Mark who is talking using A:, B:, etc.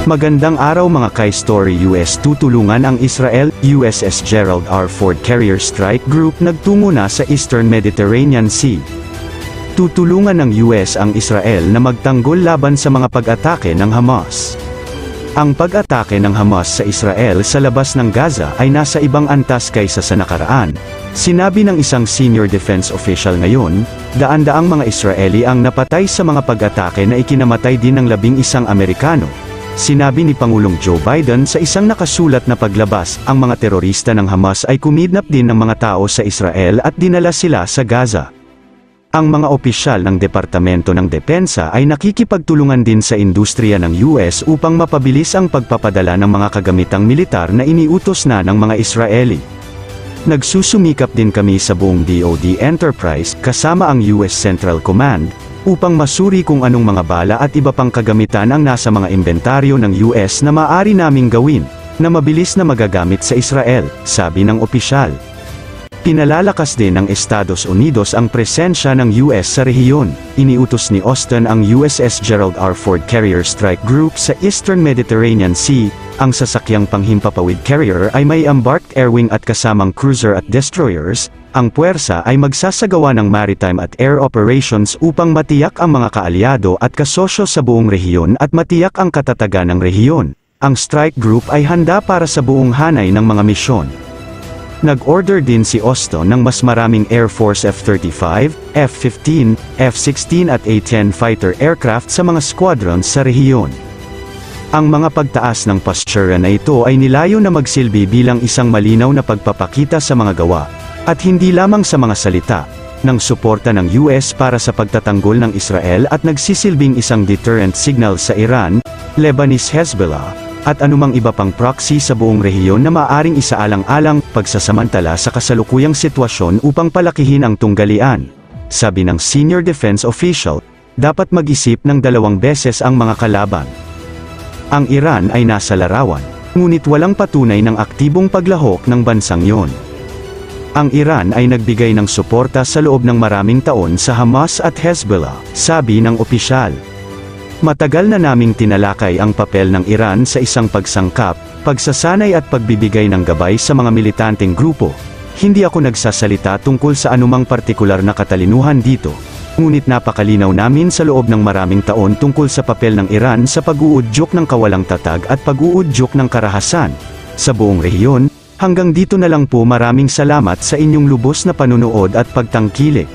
A: Magandang araw mga Ka-Story. US tutulungan ang Israel. USS Gerald R. Ford Carrier Strike Group nagtungo na sa Eastern Mediterranean Sea. Tutulungan ng US ang Israel na magtanggol laban sa mga pag-atake ng Hamas. Ang pag-atake ng Hamas sa Israel sa labas ng Gaza ay nasa ibang antas kaysa sa nakaraan. Sinabi ng isang senior defense official ngayon, daan-daang mga Israeli ang napatay sa mga pag-atake na ikinamatay din ng 11 Amerikano. Sinabi ni Pangulong Joe Biden sa isang nakasulat na paglabas, ang mga terorista ng Hamas ay kumidnap din ng mga tao sa Israel at dinala sila sa Gaza. Ang mga opisyal ng Departamento ng Depensa ay nakikipagtulungan din sa industriya ng US upang mapabilis ang pagpapadala ng mga kagamitang militar na iniutos na ng mga Israeli. Nagsusumikap din kami sa buong DoD enterprise, kasama ang US Central Command, upang masuri kung anong mga bala at iba pang kagamitan ang nasa mga inventaryo ng US na maaari naming gawin, na mabilis na magagamit sa Israel, sabi ng opisyal. Pinalalakas din ng Estados Unidos ang presensya ng US sa rehiyon. Iniutos ni Austin ang USS Gerald R. Ford Carrier Strike Group sa Eastern Mediterranean Sea. Ang sasakyang panghimpapawid carrier ay may embarked air wing at kasamang cruiser at destroyers. Ang puwersa ay magsasagawa ng maritime at air operations upang matiyak ang mga kaalyado at kasosyo sa buong rehiyon at matiyak ang katatagan ng rehiyon. Ang strike group ay handa para sa buong hanay ng mga misyon. Nag-order din si Austin ng mas maraming Air Force F-35, F-15, F-16 at A-10 fighter aircraft sa mga squadrons sa rehiyon. Ang mga pagtaas ng postura na ito ay nilayo na magsilbi bilang isang malinaw na pagpapakita sa mga gawa, at hindi lamang sa mga salita, ng suporta ng US para sa pagtatanggol ng Israel at nagsisilbing isang deterrent signal sa Iran, Lebanese Hezbollah, at anumang iba pang proxy sa buong rehiyon na maaaring isaalang-alang pagsasamantala sa kasalukuyang sitwasyon upang palakihin ang tunggalian. Sabi ng senior defense official, dapat mag-isip ng 2 beses ang mga kalaban. Ang Iran ay nasa larawan, ngunit walang patunay ng aktibong paglahok ng bansang yon. Ang Iran ay nagbigay ng suporta sa loob ng maraming taon sa Hamas at Hezbollah, sabi ng opisyal. Matagal na naming tinalakay ang papel ng Iran sa isang pagsangkap, pagsasanay at pagbibigay ng gabay sa mga militanteng grupo. Hindi ako nagsasalita tungkol sa anumang partikular na katalinuhan dito, ngunit napakalinaw namin sa loob ng maraming taon tungkol sa papel ng Iran sa pag-uudyok ng kawalang tatag at pag-uudyok ng karahasan sa buong rehiyon. Hanggang dito na lang po, maraming salamat sa inyong lubos na panunood at pagtangkilik.